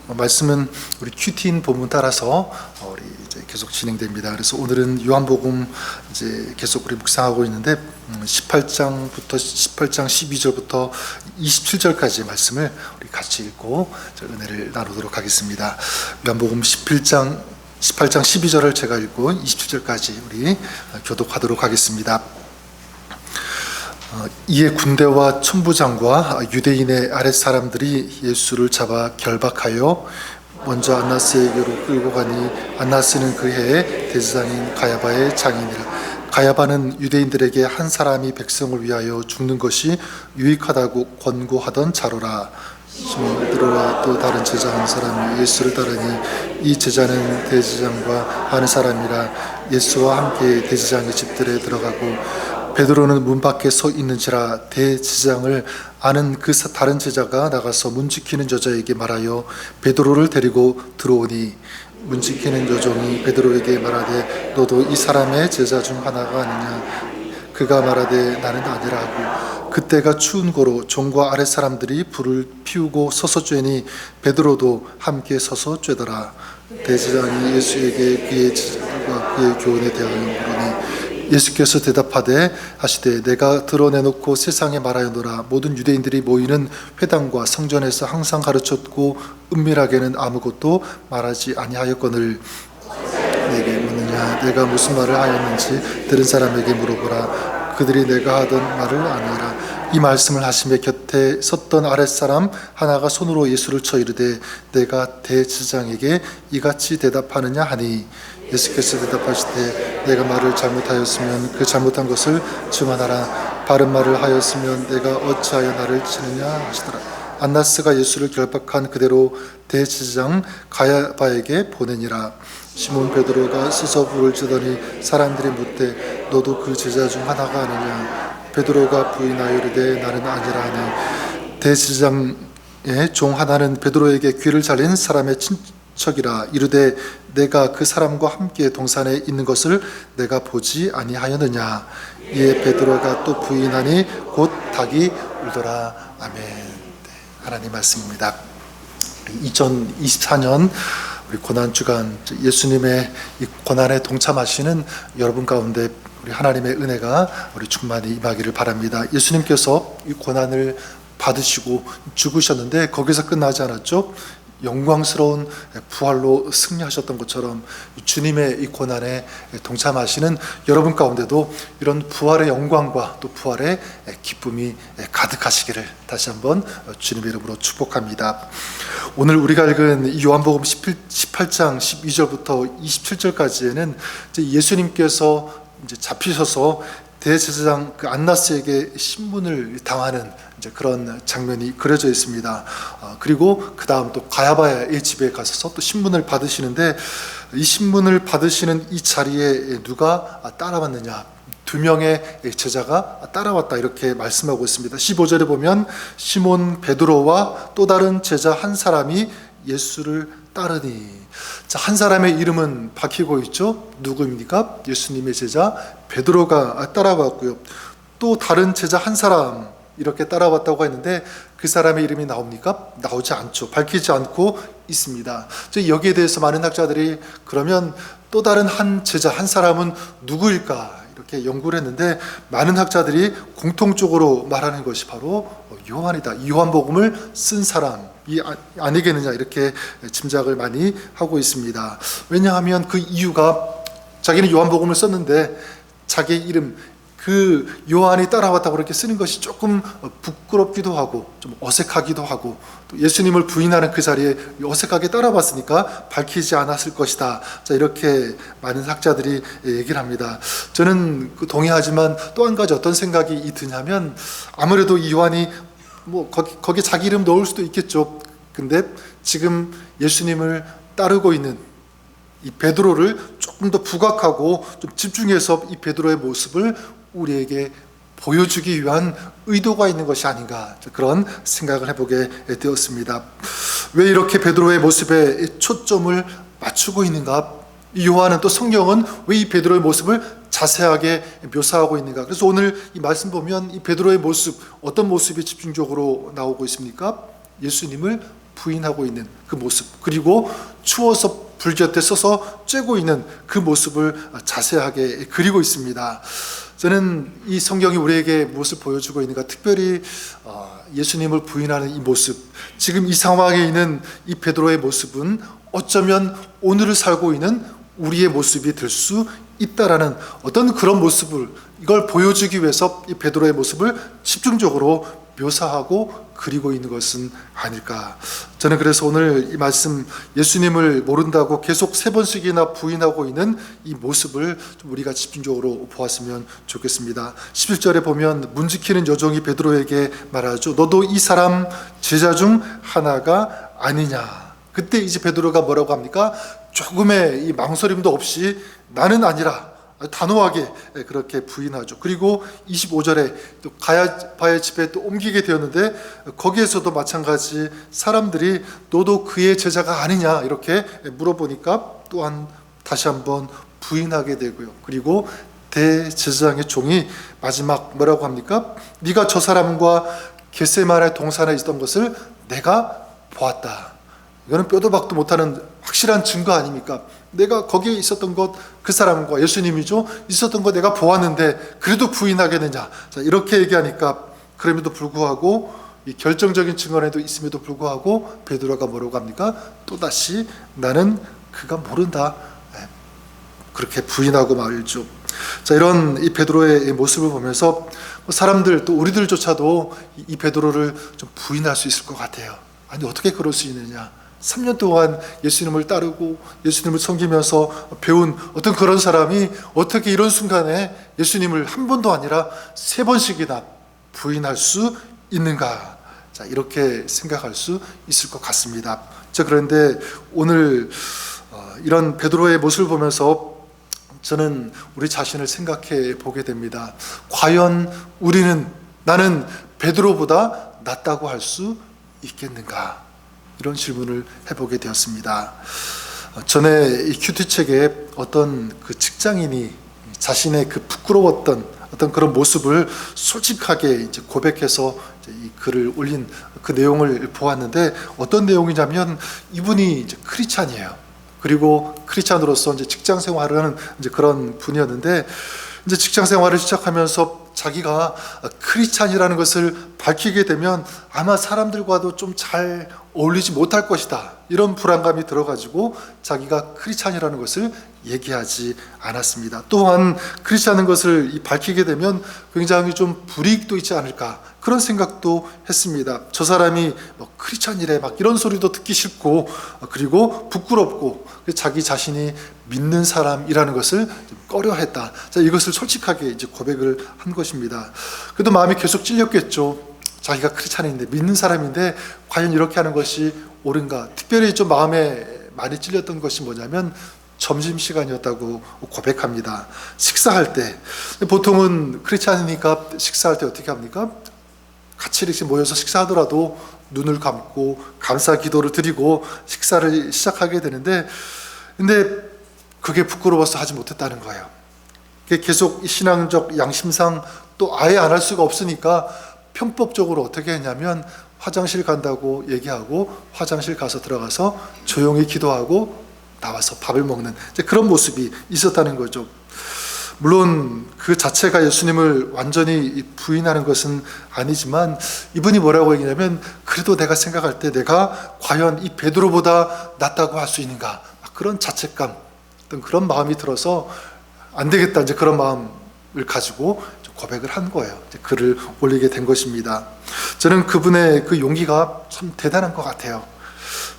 말씀은 우리 큐티인 본문 따라서 우리 이제 계속 진행됩니다. 그래서 오늘은 요한복음 이제 계속 우리 묵상하고 있는데 18장 12절부터 27절까지의 말씀을 우리 같이 읽고 은혜를 나누도록 하겠습니다. 요한복음 18장 12절을 제가 읽고 27절까지 우리 교독하도록 하겠습니다. 이에 군대와 천부장과 유대인의 아랫사람들이 예수를 잡아 결박하여 먼저 안나스에게로 끌고 가니 안나스는 그 해에 대제사장인 가야바의 장인이라. 가야바는 유대인들에게 한 사람이 백성을 위하여 죽는 것이 유익하다고 권고하던 자로라. 시몬 베드로와 또 다른 제자 한 사람이 예수를 따르니 이 제자는 대제사장과 아는 사람이라. 예수와 함께 대제사장의 집들에 들어가고 베드로는 문 밖에 서 있는지라. 대제사장을 아는 그 다른 제자가 나가서 문 지키는 여자에게 말하여 베드로를 데리고 들어오니 문 지키는 여종이 베드로에게 말하되 너도 이 사람의 제자 중 하나가 아니냐. 그가 말하되 나는 아니라 하고 그때가 추운 고로 종과 아랫 사람들이 불을 피우고 서서 쬐니 베드로도 함께 서서 쬐더라. 대제사장이 예수에게 그의 제자들과 그의 교훈에 대하여 물으니 예수께서 대답하되 하시되 내가 드러내놓고 세상에 말하여노라. 모든 유대인들이 모이는 회당과 성전에서 항상 가르쳤고 은밀하게는 아무것도 말하지 아니하였거늘 내게 묻느냐. 내가 무슨 말을 하였는지 들은 사람에게 물어보라. 그들이 내가 하던 말을 아니라. 이 말씀을 하시며 곁에 섰던 아랫사람 하나가 손으로 예수를 쳐 이르되 내가 대제사장에게 이같이 대답하느냐 하니 예수께서 대답하시되 내가 말을 잘못하였으면 그 잘못한 것을 증언하라. 바른 말을 하였으면 내가 어찌하여 나를 치느냐 하시더라. 안나스가 예수를 결박한 그대로 대제사장 가야바에게 보내니라. 시몬 베드로가 서서 불을 쬐더니 사람들이 묻되 너도 그 제자 중 하나가 아니냐. 베드로가 부인하여 이르되 나는 아니라 하니 대제사장의 종 하나는 베드로에게 귀를 잘린 사람의 친척이라. 이르되 내가 그 사람과 함께 동산에 있는 것을 내가 보지 아니하였느냐. 이에 베드로가 또 부인하니 곧 닭이 울더라. 아멘. 하나님 말씀입니다. 2024년 우리 고난주간 예수님의 이 고난에 동참하시는 여러분 가운데 우리 하나님의 은혜가 우리 충만히 임하기를 바랍니다. 예수님께서 이 고난을 받으시고 죽으셨는데 거기서 끝나지 않았죠. 영광스러운 부활로 승리하셨던 것처럼 주님의 이 고난에 동참하시는 여러분 가운데도 이런 부활의 영광과 또 부활의 기쁨이 가득하시기를 다시 한번 주님의 이름으로 축복합니다. 오늘 우리가 읽은 요한복음 18장 12절부터 27절까지에는 예수님께서 이제 잡히셔서 대제사장 그 안나스에게 신문을 당하는 이제 그런 장면이 그려져 있습니다. 그리고 그 다음 또 가야바의 집에 가셔서 또 신문을 받으시는데 이 신문을 받으시는 이 자리에 누가 따라왔느냐. 2명의 제자가 따라왔다 이렇게 말씀하고 있습니다. 15절에 보면 시몬 베드로와 또 다른 제자 한 사람이 예수를 따르니. 자, 한 사람의 이름은 박히고 있죠. 누구입니까? 예수님의 제자 베드로가 따라왔고요. 또 다른 제자 한 사람 이렇게 따라왔다고 했는데 그 사람의 이름이 나옵니까? 나오지 않죠. 밝히지 않고 있습니다. 여기에 대해서 많은 학자들이 그러면 또 다른 한 제자 한 사람은 누구일까? 이렇게 연구를 했는데 많은 학자들이 공통적으로 말하는 것이 바로 요한이다. 요한복음을 쓴 사람이 아니겠느냐 이렇게 짐작을 많이 하고 있습니다. 왜냐하면 그 이유가 자기는 요한복음을 썼는데 자기 이름 그 요한이 따라왔다고 그렇게 쓰는 것이 조금 부끄럽기도 하고 좀 어색하기도 하고 또 예수님을 부인하는 그 자리에 어색하게 따라왔으니까 밝히지 않았을 것이다. 자, 이렇게 많은 학자들이 얘기를 합니다. 저는 동의하지만 또 한 가지 어떤 생각이 드냐면 아무래도 이 요한이 뭐 거기 자기 이름 넣을 수도 있겠죠. 근데 지금 예수님을 따르고 있는 이 베드로를 조금 더 부각하고 좀 집중해서 이 베드로의 모습을 우리에게 보여주기 위한 의도가 있는 것이 아닌가 그런 생각을 해보게 되었습니다. 왜 이렇게 베드로의 모습에 초점을 맞추고 있는가? 이 요한은 또 성경은 왜 이 베드로의 모습을 자세하게 묘사하고 있는가? 그래서 오늘 이 말씀 보면 이 베드로의 모습 어떤 모습이 집중적으로 나오고 있습니까? 예수님을 부인하고 있는 그 모습, 그리고 추워서 불 곁에 서서 쬐고 있는 그 모습을 자세하게 그리고 있습니다. 저는 이 성경이 우리에게 무엇을 보여주고 있는가, 특별히 예수님을 부인하는 이 모습, 지금 이 상황에 있는 이 베드로의 모습은 어쩌면 오늘을 살고 있는 우리의 모습이 될 수 있다라는 어떤 그런 모습을, 이걸 보여주기 위해서 이 베드로의 모습을 집중적으로 묘사하고 그리고 있는 것은 아닐까. 저는 그래서 오늘 이 말씀, 예수님을 모른다고 계속 3번씩이나 부인하고 있는 이 모습을 좀 우리가 집중적으로 보았으면 좋겠습니다. 11절에 보면 문 지키는 여종이 베드로에게 말하죠. 너도 이 사람 제자 중 하나가 아니냐. 그때 이제 베드로가 뭐라고 합니까? 조금의 이 망설임도 없이 나는 아니라, 단호하게 그렇게 부인하죠. 그리고 25절에 또 가야바의 집에 또 옮기게 되었는데, 거기에서도 마찬가지 사람들이 너도 그의 제자가 아니냐 이렇게 물어보니까 또한 다시 한번 부인하게 되고요. 그리고 대제사장의 종이 마지막 뭐라고 합니까? 네가 저 사람과 겟세마네 동산에 있던 것을 내가 보았다. 이거는 뼈도 박도 못하는 확실한 증거 아닙니까? 내가 거기에 있었던 것, 그 사람과 예수님이죠, 있었던 거 내가 보았는데 그래도 부인하겠느냐. 자, 이렇게 얘기하니까, 그럼에도 불구하고 이 결정적인 증언에도 있음에도 불구하고 베드로가 뭐라고 합니까? 또다시 나는 그가 모른다, 그렇게 부인하고 말죠. 자, 이런 이 베드로의 모습을 보면서 사람들, 또 우리들조차도 이 베드로를 좀 부인할 수 있을 것 같아요. 아니, 어떻게 그럴 수 있느냐. 3년 동안 예수님을 따르고 예수님을 섬기면서 배운 어떤 그런 사람이 어떻게 이런 순간에 예수님을 한 번도 아니라 3번씩이나 부인할 수 있는가. 자, 이렇게 생각할 수 있을 것 같습니다. 자, 그런데 오늘 이런 베드로의 모습을 보면서 저는 우리 자신을 생각해 보게 됩니다. 과연 우리는, 나는 베드로보다 낫다고 할 수 있겠는가? 이런 질문을 해보게 되었습니다. 전에 이 큐티책에 어떤 그 직장인이 자신의 그 부끄러웠던 어떤 그런 모습을 솔직하게 이제 고백해서 이제 이 글을 올린 그 내용을 보았는데, 어떤 내용이냐면 이분이 이제 크리스찬이에요. 그리고 크리스찬으로서 이제 직장 생활을 하는 이제 그런 분이었는데, 이제 직장 생활을 시작하면서 자기가 크리스찬이라는 것을 밝히게 되면 아마 사람들과도 좀 잘 어울리지 못할 것이다, 이런 불안감이 들어가지고 자기가 크리스찬이라는 것을 얘기하지 않았습니다. 또한 크리스찬인 것을 밝히게 되면 굉장히 좀 불이익도 있지 않을까, 그런 생각도 했습니다. 저 사람이 뭐 크리스찬이래 막 이런 소리도 듣기 싫고, 그리고 부끄럽고, 자기 자신이 믿는 사람이라는 것을 좀 꺼려했다. 자, 이것을 솔직하게 이제 고백을 한 것입니다. 그래도 마음이 계속 찔렸겠죠. 자기가 크리스찬인데, 믿는 사람인데 과연 이렇게 하는 것이 옳은가. 특별히 좀 마음에 많이 찔렸던 것이 뭐냐면 점심시간이었다고 고백합니다. 식사할 때, 보통은 크리스찬이니까 식사할 때 어떻게 합니까? 같이 이렇게 모여서 식사하더라도 눈을 감고 감사 기도를 드리고 식사를 시작하게 되는데, 근데 그게 부끄러워서 하지 못했다는 거예요. 계속 신앙적 양심상 또 아예 안 할 수가 없으니까 편법적으로 어떻게 했냐면, 화장실 간다고 얘기하고 화장실 가서 들어가서 조용히 기도하고 나와서 밥을 먹는 그런 모습이 있었다는 거죠. 물론 그 자체가 예수님을 완전히 부인하는 것은 아니지만, 이분이 뭐라고 얘기냐면, 그래도 내가 생각할 때 내가 과연 이 베드로보다 낫다고 할 수 있는가, 그런 자책감, 어떤 그런 마음이 들어서 안 되겠다, 이제 그런 마음을 가지고 고백을 한 거예요. 글을 올리게 된 것입니다. 저는 그분의 그 용기가 참 대단한 것 같아요.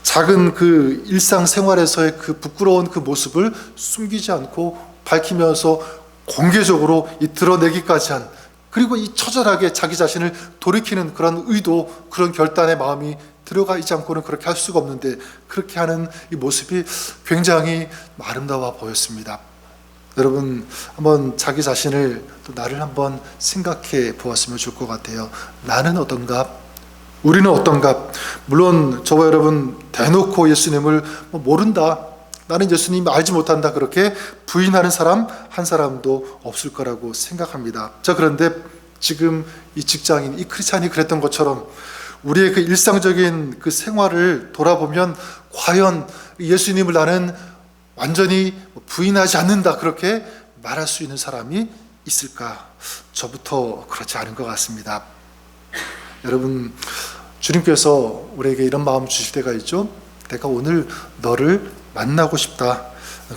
작은 그 일상생활에서의 그 부끄러운 그 모습을 숨기지 않고 밝히면서 공개적으로 드러내기까지 한, 그리고 이 처절하게 자기 자신을 돌이키는 그런 의도, 그런 결단의 마음이 들어가 있지 않고는 그렇게 할 수가 없는데, 그렇게 하는 이 모습이 굉장히 아름다워 보였습니다. 여러분, 한번 자기 자신을, 또 나를 한번 생각해 보았으면 좋을 것 같아요. 나는 어떤가? 우리는 어떤가? 물론 저와 여러분 대놓고 예수님을 모른다, 나는 예수님 알지 못한다, 그렇게 부인하는 사람 한 사람도 없을 거라고 생각합니다. 자, 그런데 지금 이 직장인, 이 크리스찬이 그랬던 것처럼 우리의 그 일상적인 그 생활을 돌아보면 과연 예수님을 나는 완전히 부인하지 않는다 그렇게 말할 수 있는 사람이 있을까? 저부터 그렇지 않은 것 같습니다. 여러분, 주님께서 우리에게 이런 마음 주실 때가 있죠. 내가 오늘 너를 만나고 싶다,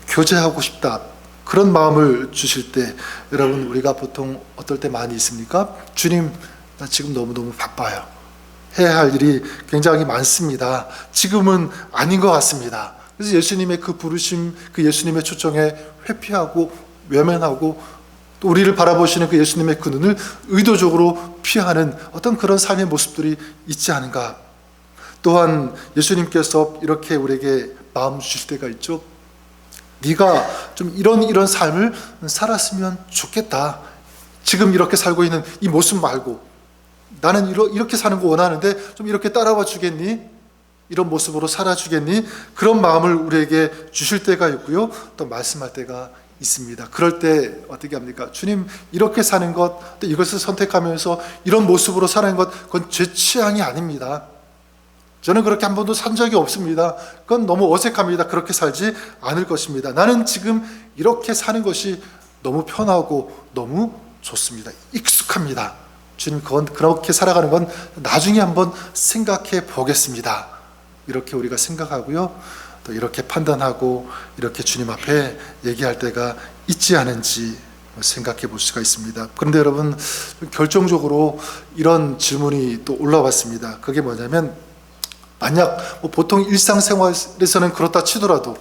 교제하고 싶다, 그런 마음을 주실 때 여러분, 우리가 보통 어떨 때 많이 있습니까? 주님, 나 지금 너무너무 바빠요. 해야 할 일이 굉장히 많습니다. 지금은 아닌 것 같습니다. 그래서 예수님의 그 부르심, 그 예수님의 초청에 회피하고 외면하고 또 우리를 바라보시는 그 예수님의 그 눈을 의도적으로 피하는 어떤 그런 삶의 모습들이 있지 않은가. 또한 예수님께서 이렇게 우리에게 마음 주실 때가 있죠. 네가 좀 이런 삶을 살았으면 좋겠다. 지금 이렇게 살고 있는 이 모습 말고 나는 이렇게 사는 거 원하는데 좀 이렇게 따라와 주겠니? 이런 모습으로 살아주겠니? 그런 마음을 우리에게 주실 때가 있고요. 또 말씀할 때가 있습니다. 그럴 때 어떻게 합니까? 주님, 이렇게 사는 것, 또 이것을 선택하면서 이런 모습으로 사는 것, 그건 제 취향이 아닙니다. 저는 그렇게 한 번도 산 적이 없습니다. 그건 너무 어색합니다. 그렇게 살지 않을 것입니다. 나는 지금 이렇게 사는 것이 너무 편하고 너무 좋습니다. 익숙합니다. 주님, 그건 그렇게 살아가는 건 나중에 한번 생각해 보겠습니다. 이렇게 우리가 생각하고요. 또 이렇게 판단하고 이렇게 주님 앞에 얘기할 때가 있지 않은지 생각해 볼 수가 있습니다. 그런데 여러분, 결정적으로 이런 질문이 또 올라왔습니다. 그게 뭐냐면, 만약 보통 일상생활에서는 그렇다 치더라도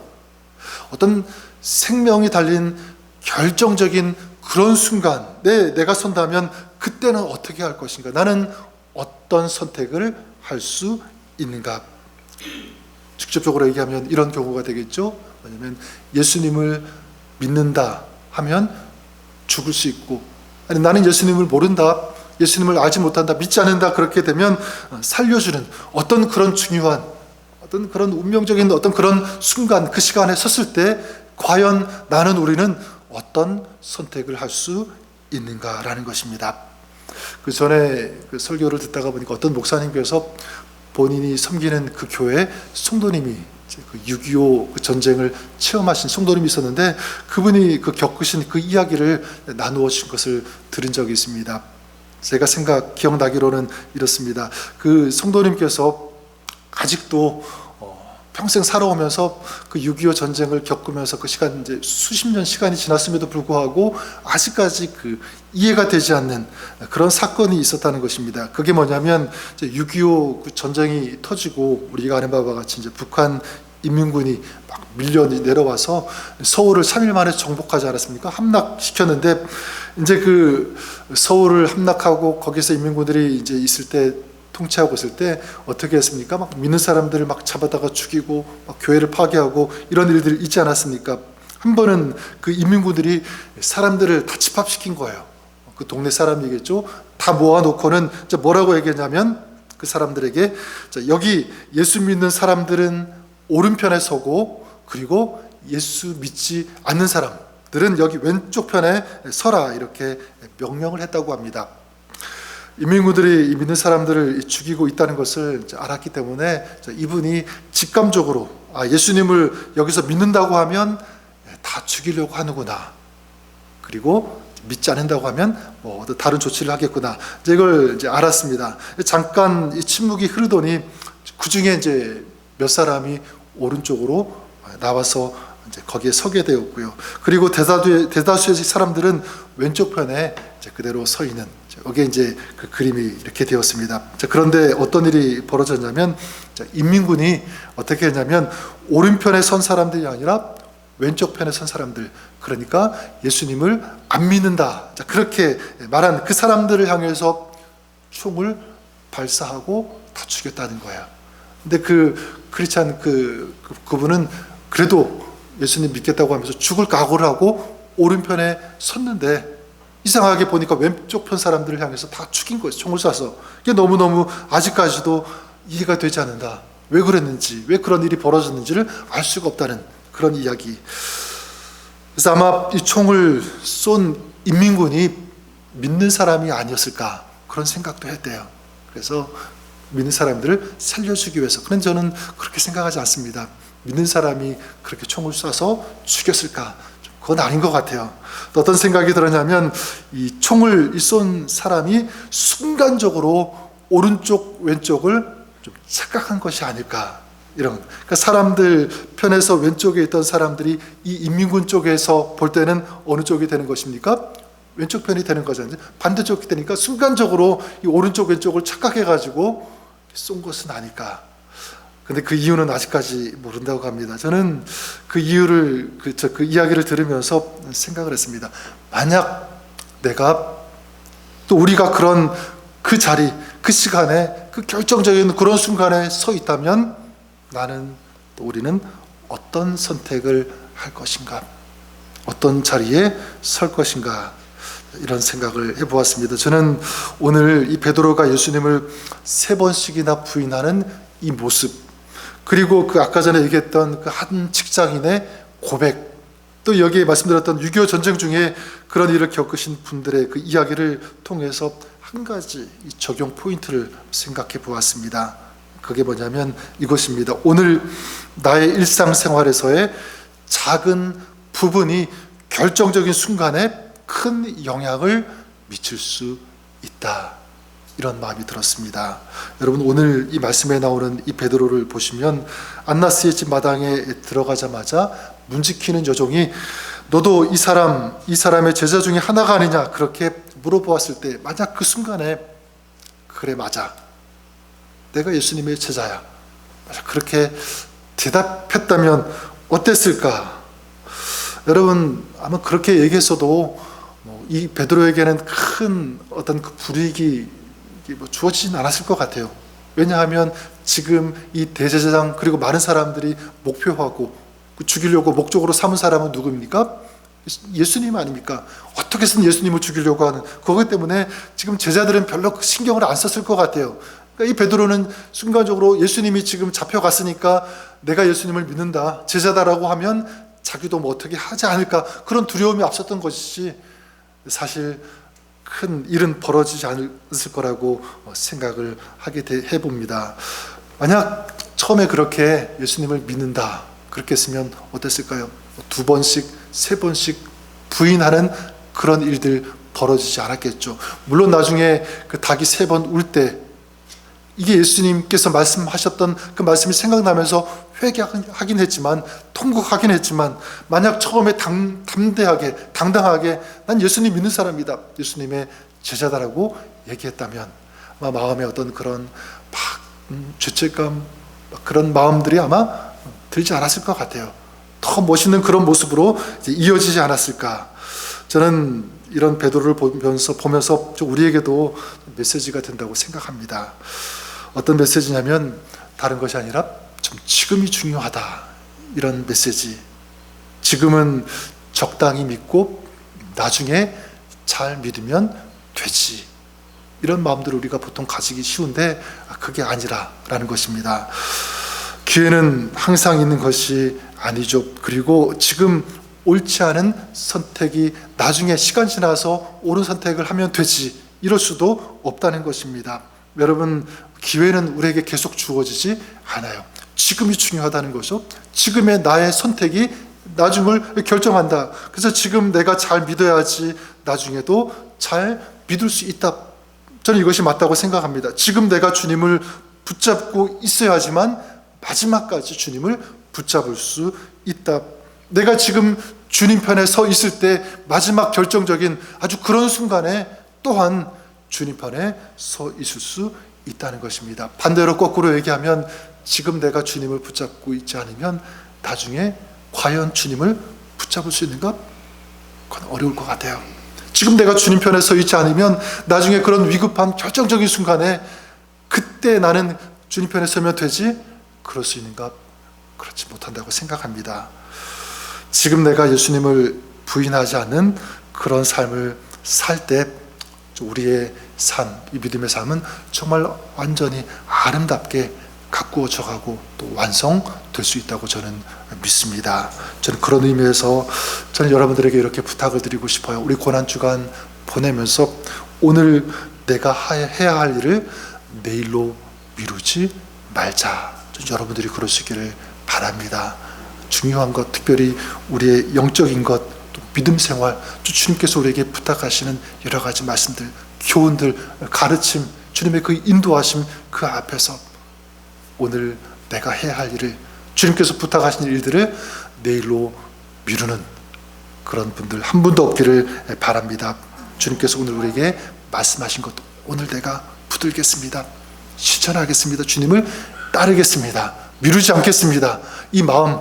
어떤 생명이 달린 결정적인 그런 순간 내가 선다면 그때는 어떻게 할 것인가? 나는 어떤 선택을 할 수 있는가? 직접적으로 얘기하면 이런 경우가 되겠죠. 왜냐하면 예수님을 믿는다 하면 죽을 수 있고, 아니 나는 예수님을 모른다, 예수님을 알지 못한다, 믿지 않는다, 그렇게 되면 살려주는 어떤 그런 중요한 어떤 그런 운명적인 어떤 그런 순간, 그 시간에 섰을 때 과연 우리는 어떤 선택을 할 수 있는가라는 것입니다. 그 전에 그 설교를 듣다가 보니까 어떤 목사님께서 본인이 섬기는 그 교회 성도님이 그 6.25 그 전쟁을 체험하신 성도님이 있었는데, 그분이 그 겪으신 그 이야기를 나누어 주신 것을 들은 적이 있습니다. 제가 기억나기로는 이렇습니다. 그 성도님께서 아직도 평생 살아오면서 그 6.25 전쟁을 겪으면서 그 시간, 이제 수십 년 시간이 지났음에도 불구하고 아직까지 그 이해가 되지 않는 그런 사건이 있었다는 것입니다. 그게 뭐냐면, 6.25 그 전쟁이 터지고 우리가 아는 바와 같이 이제 북한 인민군이 막 밀려 내려와서 서울을 3일 만에 정복하지 않았습니까? 함락시켰는데, 이제 그 서울을 함락하고 거기서 인민군들이 이제 통치하고 있을 때 어떻게 했습니까? 막 믿는 사람들을 막 잡아다가 죽이고 막 교회를 파괴하고 이런 일들이 있지 않았습니까? 한 번은 그 인민군들이 사람들을 다 집합시킨 거예요. 그 동네 사람이겠죠. 다 모아놓고는 뭐라고 얘기했냐면, 그 사람들에게, 여기 예수 믿는 사람들은 오른편에 서고, 그리고 예수 믿지 않는 사람들은 여기 왼쪽 편에 서라, 이렇게 명령을 했다고 합니다. 인민군들이 믿는 사람들을 죽이고 있다는 것을 알았기 때문에 이분이 직감적으로 예수님을 여기서 믿는다고 하면 다 죽이려고 하는구나, 그리고 믿지 않는다고 하면 뭐 다른 조치를 하겠구나, 이걸 이제 알았습니다. 잠깐 이 침묵이 흐르더니 그 중에 이제 몇 사람이 오른쪽으로 나와서 이제 거기에 서게 되었고요. 그리고 대다수의 사람들은 왼쪽 편에 이제 그대로 서 있는, 여기에 이제 그 그림이 이렇게 되었습니다. 그런데 어떤 일이 벌어졌냐면, 인민군이 어떻게 했냐면, 오른편에 선 사람들이 아니라 왼쪽 편에 선 사람들, 그러니까 예수님을 안 믿는다, 그렇게 말한 그 사람들을 향해서 총을 발사하고 다 죽였다는 거예요. 근데 그 크리스찬 그분은 그래도 예수님 믿겠다고 하면서 죽을 각오를 하고 오른편에 섰는데, 이상하게 보니까 왼쪽 편 사람들을 향해서 다 죽인 거예요. 총을 쏴서. 이게 너무너무 아직까지도 이해가 되지 않는다. 왜 그랬는지, 왜 그런 일이 벌어졌는지를 알 수가 없다는 그런 이야기. 그래서 아마 이 총을 쏜 인민군이 믿는 사람이 아니었을까, 그런 생각도 했대요. 그래서 믿는 사람들을 살려주기 위해서. 그런데 저는 그렇게 생각하지 않습니다. 믿는 사람이 그렇게 총을 쏴서 죽였을까? 그건 아닌 것 같아요. 또 어떤 생각이 들었냐면 이 총을 쏜 사람이 순간적으로 오른쪽 왼쪽을 좀 착각한 것이 아닐까, 이런. 그러니까 사람들 편에서 왼쪽에 있던 사람들이 이 인민군 쪽에서 볼 때는 어느 쪽이 되는 것입니까? 왼쪽 편이 되는 거잖아요. 반대쪽이 되니까 순간적으로 이 오른쪽 왼쪽을 착각해가지고 쏜 것은 아닐까. 근데 그 이유는 아직까지 모른다고 합니다. 저는 그 이유를, 그 이야기를 들으면서 생각을 했습니다. 만약 내가, 또 우리가 그런 그 자리, 그 시간에, 그 결정적인 그런 순간에 서 있다면 나는, 또 우리는 어떤 선택을 할 것인가, 어떤 자리에 설 것인가, 이런 생각을 해보았습니다. 저는 오늘 이 베드로가 예수님을 3번씩이나 부인하는 이 모습, 그리고 그 아까 전에 얘기했던 그 한 직장인의 고백, 또 여기에 말씀드렸던 6.25 전쟁 중에 그런 일을 겪으신 분들의 그 이야기를 통해서 한 가지 이 적용 포인트를 생각해 보았습니다. 그게 뭐냐면 이것입니다. 오늘 나의 일상생활에서의 작은 부분이 결정적인 순간에 큰 영향을 미칠 수 있다, 이런 마음이 들었습니다. 여러분, 오늘 이 말씀에 나오는 이 베드로를 보시면 안나스의 집 마당에 들어가자마자 문지키는 여종이 너도 이 사람의 제자 중에 하나가 아니냐, 그렇게 물어보았을 때 만약 그 순간에 그래, 맞아, 내가 예수님의 제자야, 그렇게 대답했다면 어땠을까? 여러분, 아마 그렇게 얘기했어도 이 베드로에게는 큰 어떤 그 불이익이 주어지진 않았을 것 같아요. 왜냐하면 지금 이 대제사장 그리고 많은 사람들이 목표하고 죽이려고 목적으로 삼은 사람은 누구입니까? 예수님 아닙니까? 어떻게 해서든 예수님을 죽이려고 하는, 그것 때문에 지금 제자들은 별로 신경을 안 썼을 것 같아요. 그러니까 이 베드로는 순간적으로 예수님이 지금 잡혀갔으니까 내가 예수님을 믿는다, 제자다라고 하면 자기도 뭐 어떻게 하지 않을까, 그런 두려움이 앞섰던 것이지 사실 큰 일은 벌어지지 않았을 거라고 생각을 하게 해봅니다. 만약 처음에 그렇게 예수님을 믿는다 그렇게 했으면 어땠을까요? 2번씩 3번씩 부인하는 그런 일들 벌어지지 않았겠죠. 물론 나중에 그 닭이 3번 울 때 이게 예수님께서 말씀하셨던 그 말씀이 생각나면서 회개하긴 했지만, 통곡하긴 했지만, 만약 처음에 담대하게 당당하게 난 예수님 믿는 사람이다, 예수님의 제자다라고 얘기했다면 아마 마음에 어떤 그런 죄책감, 그런 마음들이 아마 들지 않았을 것 같아요. 더 멋있는 그런 모습으로 이제 이어지지 않았을까. 저는 이런 베드로를 보면서 우리에게도 메시지가 된다고 생각합니다. 어떤 메시지냐면 다른 것이 아니라 좀 지금이 중요하다, 이런 메시지. 지금은 적당히 믿고 나중에 잘 믿으면 되지, 이런 마음들을 우리가 보통 가지기 쉬운데 그게 아니라라는 것입니다. 기회는 항상 있는 것이 아니죠. 그리고 지금 옳지 않은 선택이 나중에 시간 지나서 옳은 선택을 하면 되지, 이럴 수도 없다는 것입니다. 여러분, 기회는 우리에게 계속 주어지지 않아요. 지금이 중요하다는 것이죠. 지금의 나의 선택이 나중을 결정한다. 그래서 지금 내가 잘 믿어야지 나중에도 잘 믿을 수 있다. 저는 이것이 맞다고 생각합니다. 지금 내가 주님을 붙잡고 있어야지만 마지막까지 주님을 붙잡을 수 있다. 내가 지금 주님 편에 서 있을 때 마지막 결정적인 아주 그런 순간에 또한 주님 편에 서 있을 수 있다는 것입니다. 반대로 거꾸로 얘기하면 지금 내가 주님을 붙잡고 있지 않으면 나중에 과연 주님을 붙잡을 수 있는가? 그건 어려울 것 같아요. 지금 내가 주님 편에 서 있지 않으면 나중에 그런 위급한 결정적인 순간에 그때 나는 주님 편에 서면 되지? 그럴 수 있는가? 그렇지 못한다고 생각합니다. 지금 내가 예수님을 부인하지 않는 그런 삶을 살 때 우리의 삶, 이 믿음의 삶은 정말 완전히 아름답게 가꾸어져 가고 또 완성될 수 있다고 저는 믿습니다. 저는 그런 의미에서 저는 여러분들에게 이렇게 부탁을 드리고 싶어요. 우리 고난주간 보내면서 오늘 내가 해야 할 일을 내일로 미루지 말자. 여러분들이 그러시기를 바랍니다. 중요한 것, 특별히 우리의 영적인 것, 또 믿음 생활, 주님께서 우리에게 부탁하시는 여러 가지 말씀들, 교훈들, 가르침, 주님의 그 인도하심 그 앞에서 오늘 내가 해야 할 일을, 주님께서 부탁하신 일들을 내일로 미루는 그런 분들 한 분도 없기를 바랍니다. 주님께서 오늘 우리에게 말씀하신 것, 오늘 내가 붙들겠습니다. 실천하겠습니다. 주님을 따르겠습니다. 미루지 않겠습니다. 이 마음,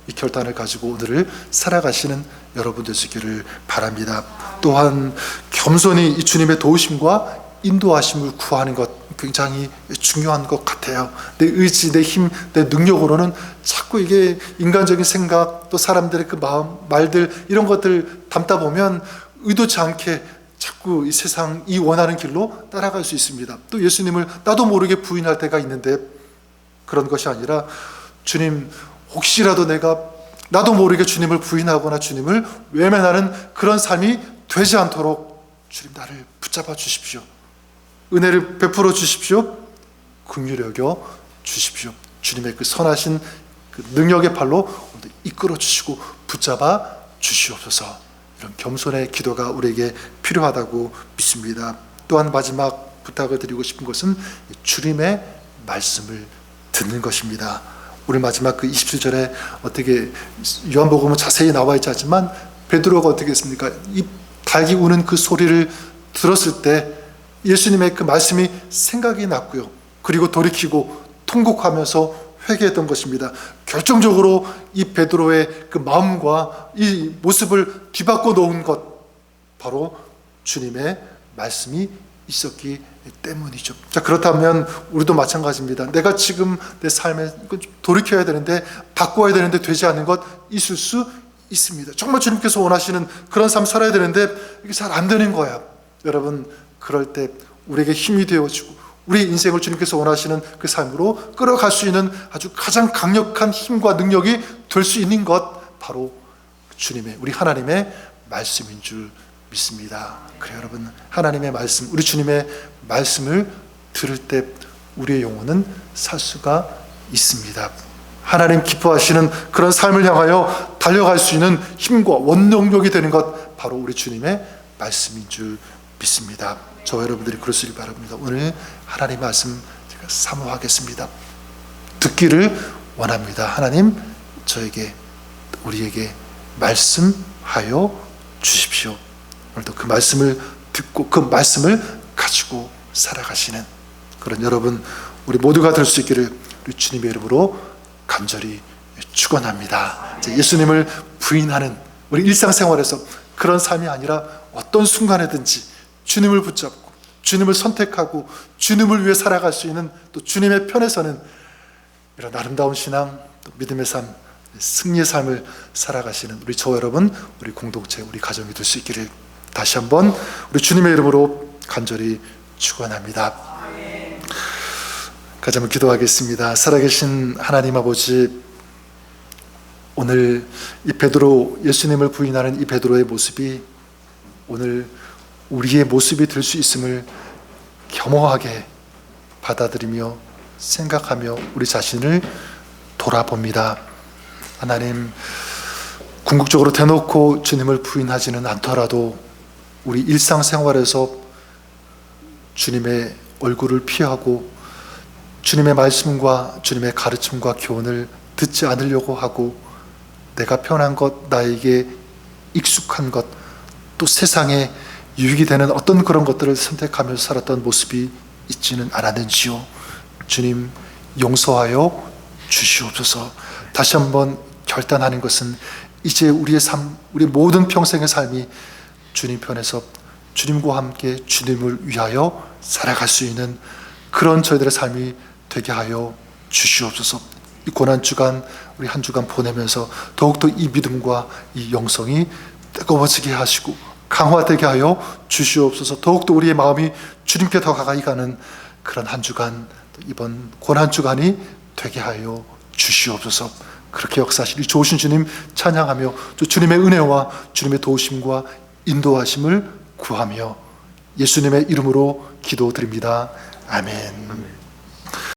이 결단을 가지고 오늘을 살아가시는 여러분 되시기를 바랍니다. 또한 겸손히 이 주님의 도우심과 인도하심을 구하는 것 굉장히 중요한 것 같아요. 내 의지, 내 힘, 내 능력으로는 자꾸 이게 인간적인 생각, 또 사람들의 그 마음, 말들 이런 것들 담다 보면 의도치 않게 자꾸 이 세상 이 원하는 길로 따라갈 수 있습니다. 또 예수님을 나도 모르게 부인할 때가 있는데, 그런 것이 아니라 주님, 혹시라도 내가 나도 모르게 주님을 부인하거나 주님을 외면하는 그런 삶이 되지 않도록 주님 나를 붙잡아 주십시오. 은혜를 베풀어 주십시오. 긍휼히 여겨 주십시오. 주님의 그 선하신 그 능력의 발로 이끌어 주시고 붙잡아 주시옵소서. 이런 겸손의 기도가 우리에게 필요하다고 믿습니다. 또한 마지막 부탁을 드리고 싶은 것은 주님의 말씀을 듣는 것입니다. 오늘 마지막 그 27절에 어떻게 요한복음은 자세히 나와 있지 않지만 베드로가 어떻게 했습니까? 이 닭이 우는 그 소리를 들었을 때 예수님의 그 말씀이 생각이 났고요. 그리고 돌이키고 통곡하면서 회개했던 것입니다. 결정적으로 이 베드로의 그 마음과 이 모습을 뒤바꿔 놓은 것, 바로 주님의 말씀이 있었기 때문이죠. 자, 그렇다면 우리도 마찬가지입니다. 내가 지금 내 삶에 돌이켜야 되는데, 바꿔야 되는데 되지 않는 것 있을 수 있습니다. 정말 주님께서 원하시는 그런 삶 살아야 되는데 이게 잘 안 되는 거야. 여러분, 그럴 때 우리에게 힘이 되어지고 우리의 인생을 주님께서 원하시는 그 삶으로 끌어갈 수 있는 아주 가장 강력한 힘과 능력이 될 수 있는 것, 바로 주님의, 우리 하나님의 말씀인 줄 믿습니다. 그래요, 여러분, 하나님의 말씀, 우리 주님의 말씀을 들을 때 우리의 영혼은 살 수가 있습니다. 하나님 기뻐하시는 그런 삶을 향하여 달려갈 수 있는 힘과 원동력이 되는 것, 바로 우리 주님의 말씀인 줄 믿습니다. 저와 여러분들이 그러시길 바랍니다. 오늘 하나님 말씀 제가 사모하겠습니다. 듣기를 원합니다. 하나님, 저에게, 우리에게 말씀하여 주십시오. 오늘도 그 말씀을 듣고 그 말씀을 가지고 살아가시는 그런 여러분, 우리 모두가 될 수 있기를 우리 주님의 이름으로 간절히 축원합니다. 예수님을 부인하는 우리 일상생활에서 그런 삶이 아니라 어떤 순간에든지 주님을 붙잡고 주님을 선택하고 주님을 위해 살아갈 수 있는, 또 주님의 편에 서는 이런 아름다운 신앙, 또 믿음의 삶, 승리의 삶을 살아가시는 우리 저와 여러분, 우리 공동체, 우리 가정이 될 수 있기를 다시 한번 우리 주님의 이름으로 간절히 축원합니다. 같이 한번 기도하겠습니다. 살아계신 하나님 아버지, 오늘 이 베드로, 예수님을 부인하는 이 베드로의 모습이 오늘 우리의 모습이 될 수 있음을 겸허하게 받아들이며 생각하며 우리 자신을 돌아봅니다. 하나님, 궁극적으로 대놓고 주님을 부인하지는 않더라도 우리 일상생활에서 주님의 얼굴을 피하고 주님의 말씀과 주님의 가르침과 교훈을 듣지 않으려고 하고, 내가 편한 것, 나에게 익숙한 것, 또 세상에 유익이 되는 어떤 그런 것들을 선택하면서 살았던 모습이 있지는 않았는지요. 주님, 용서하여 주시옵소서. 다시 한번 결단하는 것은 이제 우리의 삶, 우리 모든 평생의 삶이 주님 편에서 주님과 함께 주님을 위하여 살아갈 수 있는 그런 저희들의 삶이 되게 하여 주시옵소서. 이 고난주간, 우리 한 주간 보내면서 더욱더 이 믿음과 이 영성이 뜨거워지게 하시고 강화되게 하여 주시옵소서. 더욱더 우리의 마음이 주님께 더 가까이 가는 그런 한 주간, 이번 고난주간이 되게 하여 주시옵소서. 그렇게 역사하시니 좋으신 주님 찬양하며 주님의 은혜와 주님의 도우심과 인도하심을 구하며 예수님의 이름으로 기도드립니다. 아멘.